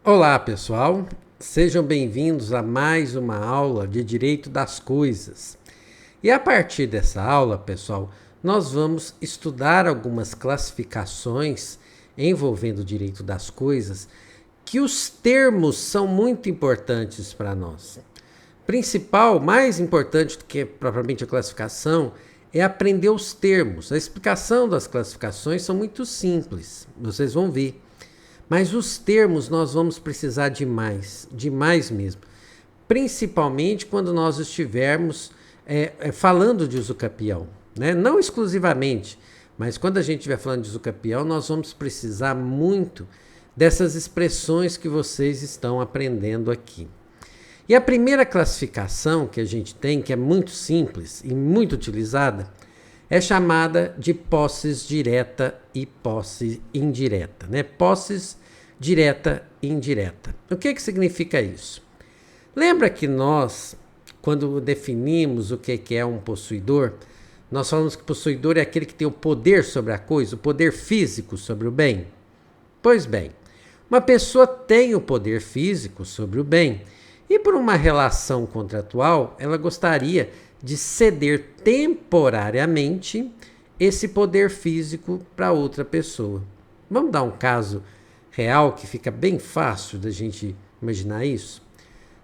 Olá, pessoal. Sejam bem-vindos a mais uma aula de Direito das Coisas. E a partir dessa aula, pessoal, nós vamos estudar algumas classificações envolvendo o direito das coisas, que os termos são muito importantes para nós. Principal, mais importante do que propriamente a classificação, é aprender os termos. A explicação das classificações são muito simples, vocês vão ver. Mas os termos nós vamos precisar demais mesmo. Principalmente quando nós estivermos falando de uso capião, né? Não exclusivamente, mas quando a gente estiver falando de uso capião, nós vamos precisar muito dessas expressões que vocês estão aprendendo aqui. E a primeira classificação que a gente tem, que é muito simples e muito utilizada, é chamada de posses direta e posse indireta, né? Posses direta e indireta. O que significa isso? Lembra que nós, quando definimos o que é um possuidor, nós falamos que possuidor é aquele que tem o poder sobre a coisa, o poder físico sobre o bem? Pois bem, uma pessoa tem o poder físico sobre o bem e por uma relação contratual, ela gostaria de ceder temporariamente esse poder físico para outra pessoa. Vamos dar um caso real que fica bem fácil da gente imaginar isso?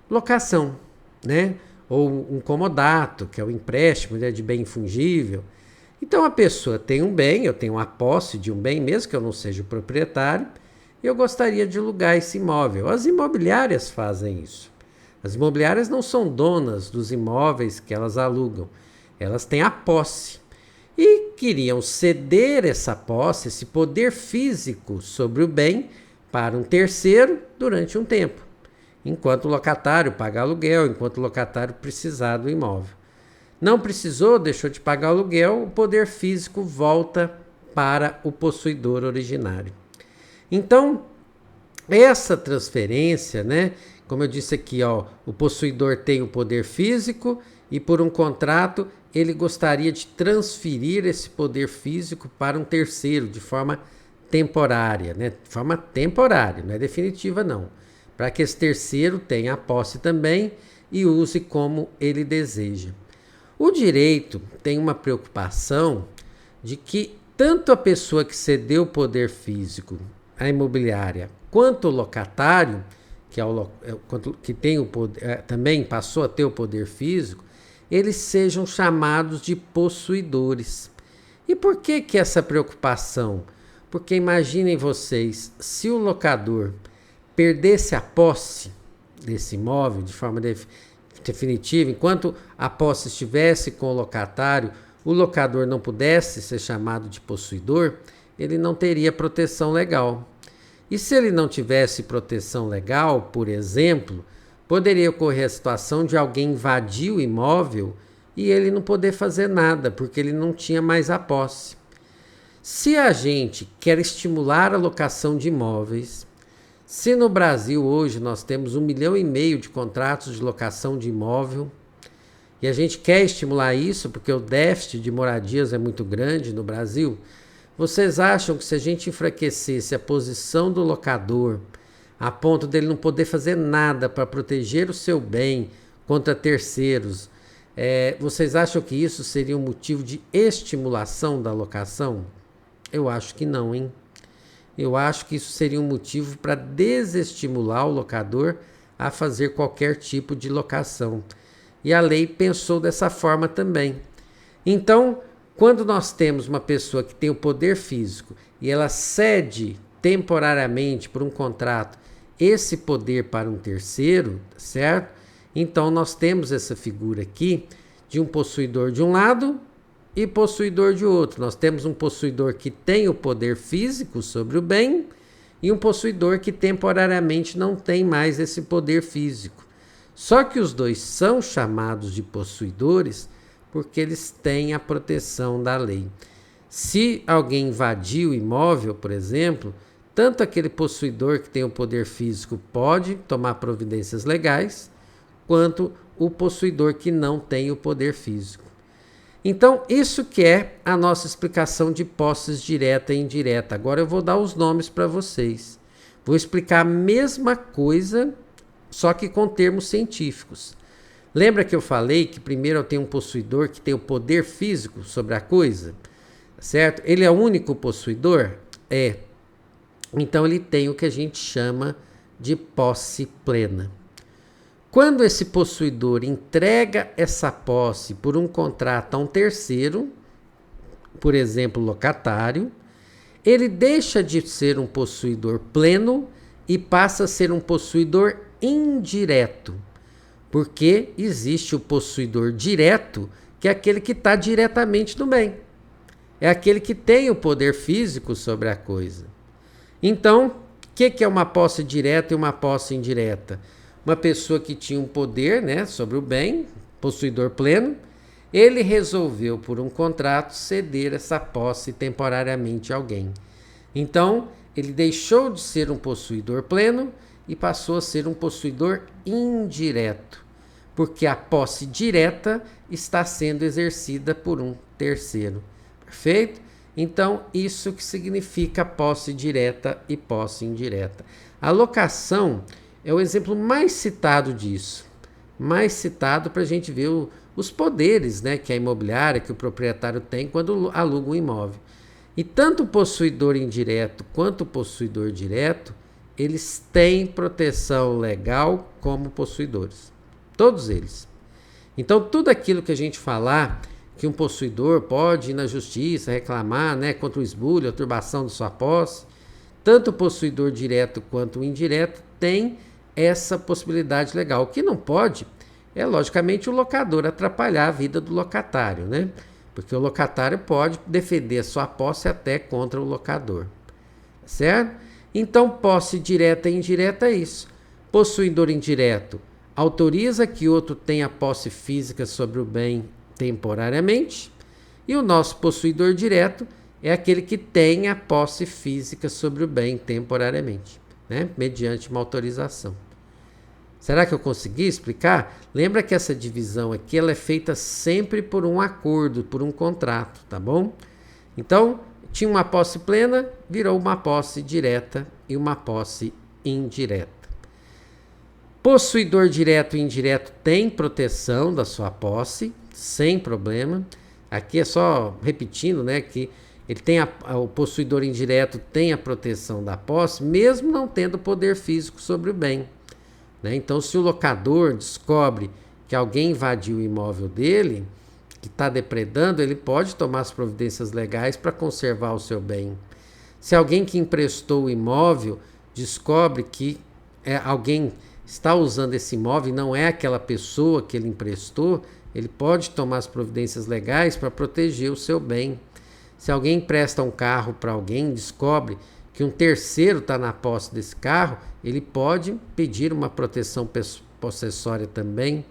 Locação, né? Ou um comodato, que é o empréstimo, né, de bem infungível. Então a pessoa tem um bem, eu tenho a posse de um bem, mesmo que eu não seja o proprietário, e eu gostaria de alugar esse imóvel. As imobiliárias fazem isso. As imobiliárias não são donas dos imóveis que elas alugam, elas têm a posse. E queriam ceder essa posse, esse poder físico sobre o bem, para um terceiro durante um tempo, enquanto o locatário paga aluguel, enquanto o locatário precisar do imóvel. Não precisou, deixou de pagar aluguel, o poder físico volta para o possuidor originário. Então, essa transferência, né? Como eu disse aqui, ó, o possuidor tem o poder físico e por um contrato ele gostaria de transferir esse poder físico para um terceiro de forma temporária, né? De forma temporária, não é definitiva não. Para que esse terceiro tenha a posse também e use como ele deseja. O direito tem uma preocupação de que tanto a pessoa que cedeu o poder físico à imobiliária quanto o locatário que tem o poder, também passou a ter o poder físico, eles sejam chamados de possuidores. E por que essa preocupação? Porque imaginem vocês, se o locador perdesse a posse desse imóvel de forma definitiva, enquanto a posse estivesse com o locador não pudesse ser chamado de possuidor, ele não teria proteção legal. E se ele não tivesse proteção legal, por exemplo, poderia ocorrer a situação de alguém invadir o imóvel e ele não poder fazer nada, porque ele não tinha mais a posse. Se a gente quer estimular a locação de imóveis, se no Brasil hoje nós temos 1,5 milhão de contratos de locação de imóvel, e a gente quer estimular isso porque o déficit de moradias é muito grande no Brasil, vocês acham que se a gente enfraquecesse a posição do locador, a ponto dele não poder fazer nada para proteger o seu bem contra terceiros, vocês acham que isso seria um motivo de estimulação da locação? Eu acho que não, hein? Eu acho que isso seria um motivo para desestimular o locador a fazer qualquer tipo de locação. E a lei pensou dessa forma também. Então, quando nós temos uma pessoa que tem o poder físico e ela cede temporariamente por um contrato esse poder para um terceiro, certo? Então nós temos essa figura aqui de um possuidor de um lado e possuidor de outro. Nós temos um possuidor que tem o poder físico sobre o bem e um possuidor que temporariamente não tem mais esse poder físico. Só que os dois são chamados de possuidores porque eles têm a proteção da lei. Se alguém invadir o imóvel, por exemplo, tanto aquele possuidor que tem o poder físico pode tomar providências legais, quanto o possuidor que não tem o poder físico. Então, isso que é a nossa explicação de posses direta e indireta. Agora eu vou dar os nomes para vocês. Vou explicar a mesma coisa, só que com termos científicos. Lembra que eu falei que primeiro eu tenho um possuidor que tem o poder físico sobre a coisa? Certo? Ele é o único possuidor? É. Então ele tem o que a gente chama de posse plena. Quando esse possuidor entrega essa posse por um contrato a um terceiro, por exemplo, locatário, ele deixa de ser um possuidor pleno e passa a ser um possuidor indireto. Porque existe o possuidor direto, que é aquele que está diretamente no bem. É aquele que tem o poder físico sobre a coisa. Então, o que é uma posse direta e uma posse indireta? Uma pessoa que tinha um poder, né, sobre o bem, possuidor pleno, ele resolveu, por um contrato, ceder essa posse temporariamente a alguém. Então, ele deixou de ser um possuidor pleno e passou a ser um possuidor indireto, porque a posse direta está sendo exercida por um terceiro. Perfeito? Então, isso que significa posse direta e posse indireta. A locação é o exemplo mais citado disso. Mais citado para a gente ver os poderes, né, que a imobiliária, que o proprietário tem quando aluga um imóvel. E tanto o possuidor indireto quanto o possuidor direto, eles têm proteção legal como possuidores. Todos eles. Então, tudo aquilo que a gente falar que um possuidor pode ir na justiça reclamar, né, contra o esbulho, a turbação de sua posse, tanto o possuidor direto quanto o indireto tem essa possibilidade legal. O que não pode é, logicamente, o locador atrapalhar a vida do locatário, né? Porque o locatário pode defender a sua posse até contra o locador. Certo? Então, posse direta e indireta é isso. Possuidor indireto autoriza que outro tenha posse física sobre o bem temporariamente, e o nosso possuidor direto é aquele que tem a posse física sobre o bem temporariamente, né? Mediante uma autorização. Será que eu consegui explicar? Lembra que essa divisão aqui ela é feita sempre por um acordo, por um contrato, tá bom? Então, tinha uma posse plena, virou uma posse direta e uma posse indireta. Possuidor direto e indireto tem proteção da sua posse, sem problema. Aqui é só repetindo, né, que ele tem o possuidor indireto tem a proteção da posse, mesmo não tendo poder físico sobre o bem. Né? Então, se o locador descobre que alguém invadiu o imóvel dele, que está depredando, ele pode tomar as providências legais para conservar o seu bem. Se alguém que emprestou o imóvel descobre que alguém está usando esse imóvel e não é aquela pessoa que ele emprestou, ele pode tomar as providências legais para proteger o seu bem. Se alguém empresta um carro para alguém, descobre que um terceiro está na posse desse carro, ele pode pedir uma proteção possessória também.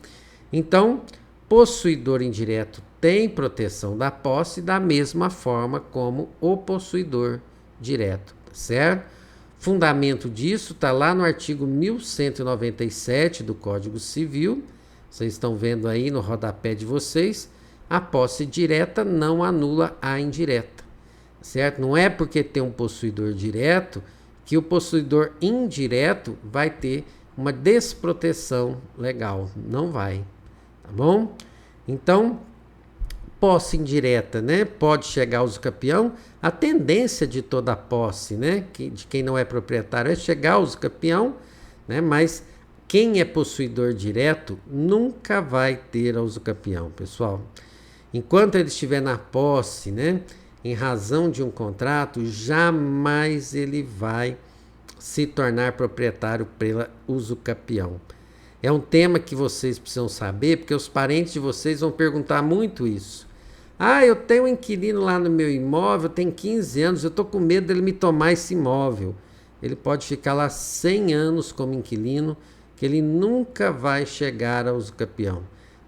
Então, possuidor indireto tem proteção da posse da mesma forma como o possuidor direto, certo? Fundamento disso está lá no artigo 1197 do Código Civil. Vocês estão vendo aí no rodapé de vocês. A posse direta não anula a indireta, certo? Não é porque tem um possuidor direto que o possuidor indireto vai ter uma desproteção legal. Não vai, tá bom? Então, posse indireta, né? Pode chegar ao usucapião. A tendência de toda a posse, né? De quem não é proprietário é chegar ao usucapião, né? Mas quem é possuidor direto nunca vai ter a usucapião, pessoal. Enquanto ele estiver na posse, né? Em razão de um contrato, jamais ele vai se tornar proprietário pela usucapião. É um tema que vocês precisam saber, porque os parentes de vocês vão perguntar muito isso. Ah, eu tenho um inquilino lá no meu imóvel, tem 15 anos, eu estou com medo dele me tomar esse imóvel. Ele pode ficar lá 100 anos como inquilino, que ele nunca vai chegar ao usucapião.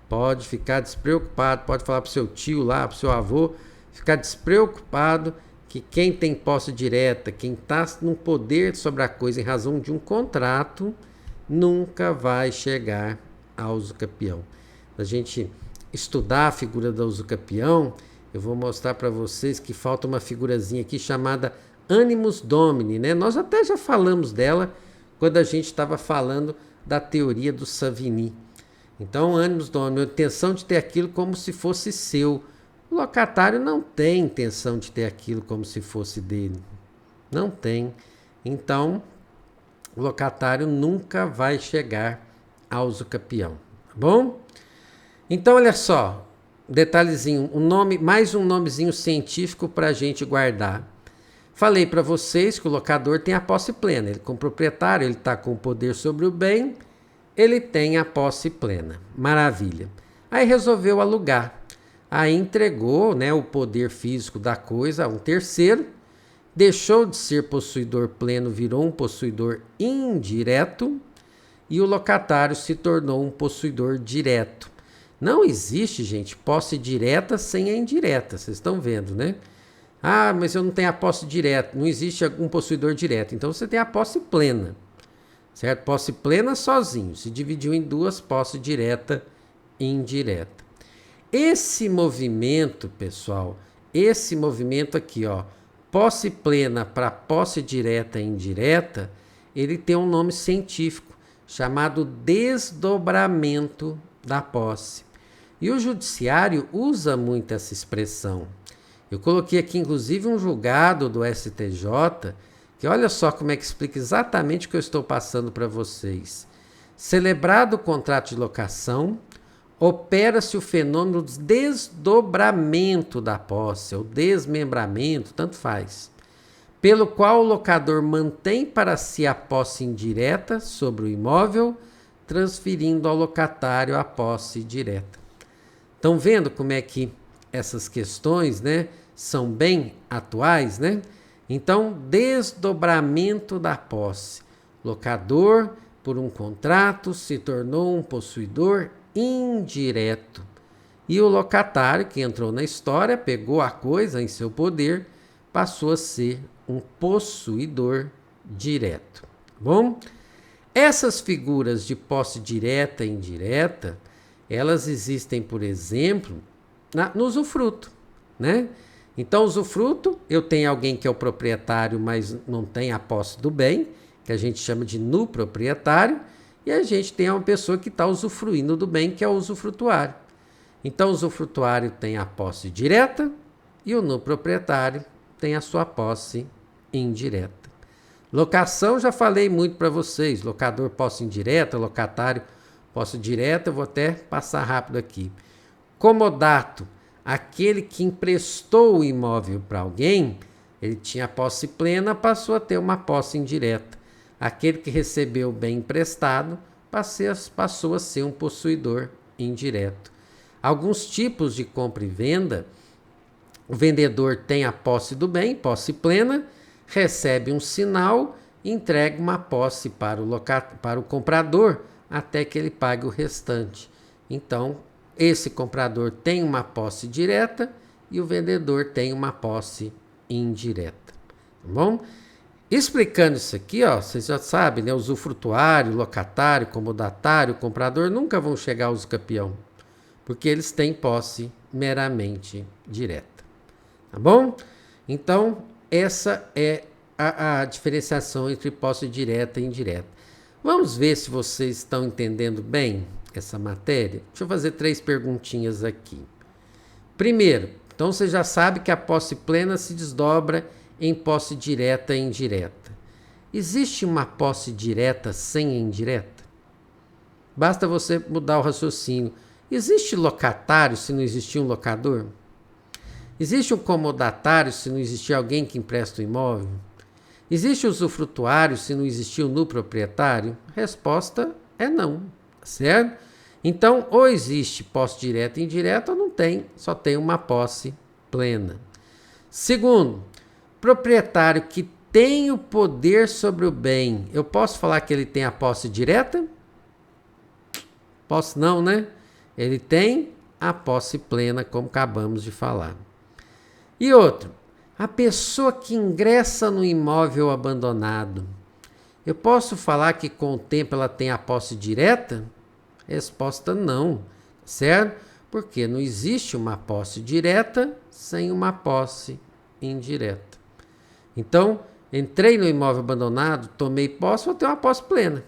Pode ficar despreocupado, pode falar para o seu tio lá, para o seu avô, ficar despreocupado que quem tem posse direta, quem está no poder sobre a coisa em razão de um contrato, nunca vai chegar ao usucapião. A gente estudar a figura do usucapião, eu vou mostrar para vocês que falta uma figurazinha aqui chamada animus domini, né? Nós até já falamos dela quando a gente estava falando da teoria do Savigny. Então, animus domini, a intenção de ter aquilo como se fosse seu. O locatário não tem intenção de ter aquilo como se fosse dele. Não tem. Então, o locatário nunca vai chegar ao usucapião. Tá bom? Então, olha só. Detalhezinho. Mais um nomezinho científico para a gente guardar. Falei para vocês que o locador tem a posse plena. Ele, como proprietário, ele está com o poder sobre o bem. Ele tem a posse plena. Maravilha. Aí resolveu alugar. Aí entregou, né, o poder físico da coisa a um terceiro. Deixou de ser possuidor pleno, virou um possuidor indireto. E o locatário se tornou um possuidor direto. Não existe, gente, posse direta sem a indireta. Vocês estão vendo, né? Ah, mas eu não tenho a posse direta. Não existe um possuidor direto. Então você tem a posse plena. Certo? Posse plena sozinho. Se dividiu em duas, posse direta e indireta. Esse movimento, pessoal, esse movimento aqui, ó, posse plena para posse direta e indireta, ele tem um nome científico chamado desdobramento da posse. E o judiciário usa muito essa expressão. Eu coloquei aqui, inclusive, um julgado do STJ, que olha só como é que explica exatamente o que eu estou passando para vocês. Celebrado o contrato de locação, opera-se o fenômeno do desdobramento da posse, ou desmembramento, tanto faz, pelo qual o locador mantém para si a posse indireta sobre o imóvel, transferindo ao locatário a posse direta. Estão vendo como é que essas questões, né, são bem atuais, né? Então, desdobramento da posse. Locador, por um contrato, se tornou um possuidor indireto. E o locatário, que entrou na história, pegou a coisa em seu poder, passou a ser um possuidor direto. Bom, essas figuras de posse direta e indireta, elas existem, por exemplo, no usufruto, né? Então, usufruto, eu tenho alguém que é o proprietário, mas não tem a posse do bem, que a gente chama de nuproprietário, e a gente tem uma pessoa que está usufruindo do bem, que é o usufrutuário. Então, o usufrutuário tem a posse direta e o nuproprietário tem a sua posse indireta. Locação, já falei muito para vocês, locador posse indireta, locatário posse direta, eu vou até passar rápido aqui. Comodato, aquele que emprestou o imóvel para alguém, ele tinha posse plena, passou a ter uma posse indireta. Aquele que recebeu o bem emprestado, passou a ser um possuidor indireto. Alguns tipos de compra e venda, o vendedor tem a posse do bem, posse plena, recebe um sinal, entrega uma posse para o comprador, até que ele pague o restante. Então, esse comprador tem uma posse direta e o vendedor tem uma posse indireta. Tá bom? Explicando isso aqui, ó, vocês já sabem, né? Usufrutuário, locatário, comodatário, comprador nunca vão chegar ao usucapião, porque eles têm posse meramente direta. Tá bom? Então, essa é a diferenciação entre posse direta e indireta. Vamos ver se vocês estão entendendo bem essa matéria? Deixa eu fazer 3 perguntinhas aqui. Primeiro, então você já sabe que a posse plena se desdobra em posse direta e indireta. Existe uma posse direta sem indireta? Basta você mudar o raciocínio. Existe locatário se não existir um locador? Existe um comodatário se não existir alguém que empresta o imóvel? Existe usufrutuário se não existir o nuproprietário? Resposta é não, certo? Então, ou existe posse direta e indireta ou não tem, só tem uma posse plena. Segundo, proprietário que tem o poder sobre o bem, eu posso falar que ele tem a posse direta? Posso não, né? Ele tem a posse plena, como acabamos de falar. E outro, a pessoa que ingressa no imóvel abandonado, eu posso falar que com o tempo ela tem a posse direta? Resposta não, certo? Porque não existe uma posse direta sem uma posse indireta. Então, entrei no imóvel abandonado, tomei posse, vou ter uma posse plena,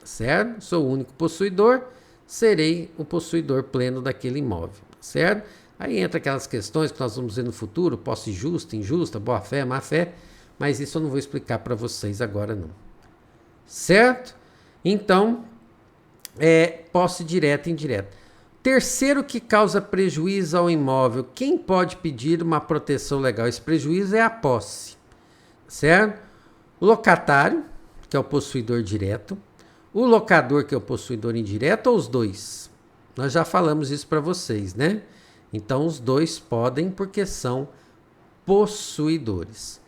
certo? Sou o único possuidor, serei o possuidor pleno daquele imóvel, certo? Aí entra aquelas questões que nós vamos ver no futuro, posse justa, injusta, boa-fé, má-fé, mas isso eu não vou explicar para vocês agora não, certo? Então, posse direta e indireta. Terceiro que causa prejuízo ao imóvel, quem pode pedir uma proteção legal? Esse prejuízo é a posse, certo? O locatário, que é o possuidor direto, o locador, que é o possuidor indireto, ou os dois? Nós já falamos isso para vocês, né? Então, os dois podem, porque são possuidores.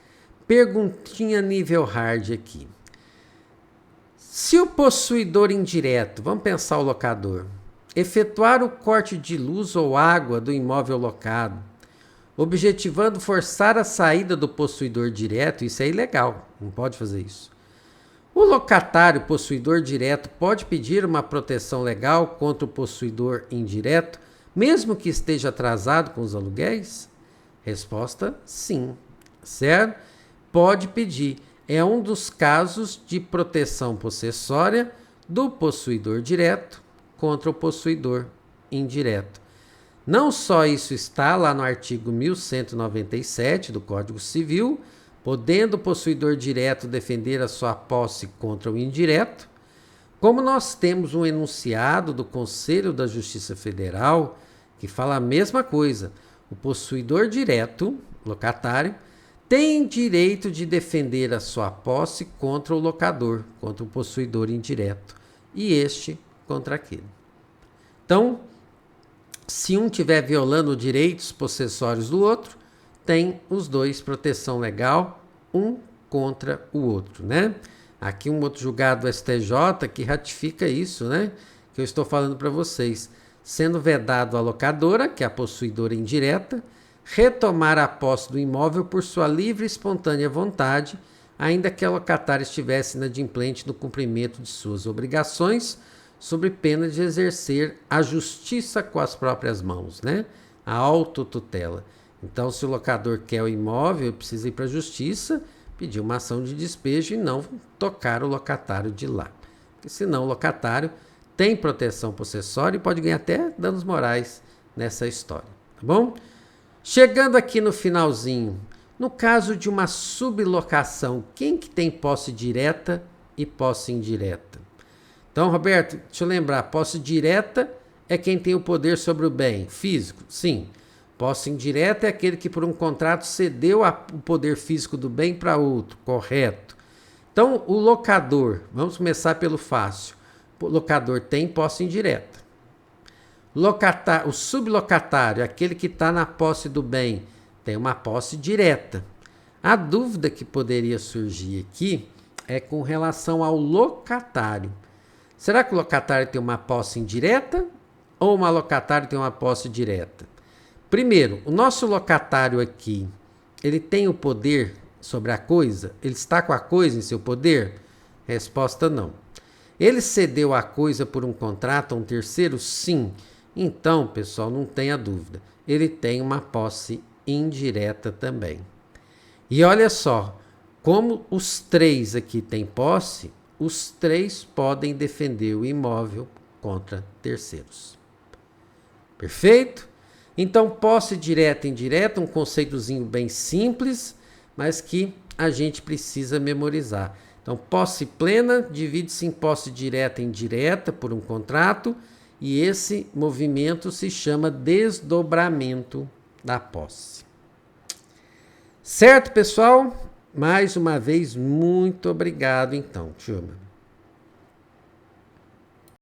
Perguntinha nível hard aqui. Se o possuidor indireto, vamos pensar o locador, efetuar o corte de luz ou água do imóvel locado, objetivando forçar a saída do possuidor direto, isso é ilegal, não pode fazer isso. O locatário possuidor direto pode pedir uma proteção legal contra o possuidor indireto, mesmo que esteja atrasado com os aluguéis? Resposta: sim, certo? Pode pedir. É um dos casos de proteção possessória do possuidor direto contra o possuidor indireto. Não só isso está lá no artigo 1197 do Código Civil, podendo o possuidor direto defender a sua posse contra o indireto, como nós temos um enunciado do Conselho da Justiça Federal que fala a mesma coisa. O possuidor direto, locatário, tem direito de defender a sua posse contra o locador, contra o possuidor indireto, e este contra aquele. Então, se um estiver violando direitos possessórios do outro, tem os dois proteção legal, um contra o outro, né? Aqui um outro julgado do STJ que ratifica isso, né? Que eu estou falando para vocês. Sendo vedado a locadora, que é a possuidora indireta, retomar a posse do imóvel por sua livre e espontânea vontade, ainda que a locatária estivesse inadimplente no cumprimento de suas obrigações, sob pena de exercer a justiça com as próprias mãos, né? A autotutela. Então, se o locador quer o imóvel, ele precisa ir para a justiça, pedir uma ação de despejo e não tocar o locatário de lá. Porque senão o locatário tem proteção possessória e pode ganhar até danos morais nessa história, tá bom? Chegando aqui no finalzinho, no caso de uma sublocação, quem que tem posse direta e posse indireta? Então, Roberto, deixa eu lembrar, posse direta é quem tem o poder sobre o bem físico? Sim. Posse indireta é aquele que por um contrato cedeu o poder físico do bem para outro, correto? Então, o locador, vamos começar pelo fácil. O locador tem posse indireta. O sublocatário, aquele que está na posse do bem, tem uma posse direta. A dúvida que poderia surgir aqui é com relação ao locatário. Será que o locatário tem uma posse indireta ou uma locatário tem uma posse direta? Primeiro, o nosso locatário aqui, ele tem o poder sobre a coisa? Ele está com a coisa em seu poder? Resposta: não. Ele cedeu a coisa por um contrato a um terceiro? Sim. Então, pessoal, não tenha dúvida. Ele tem uma posse indireta também. E olha só, como os três aqui têm posse, os três podem defender o imóvel contra terceiros. Perfeito? Então, posse direta e indireta, um conceitozinho bem simples, mas que a gente precisa memorizar. Então, posse plena divide-se em posse direta e indireta por um contrato, e esse movimento se chama desdobramento da posse. Certo, pessoal? Mais uma vez, muito obrigado, então, turma.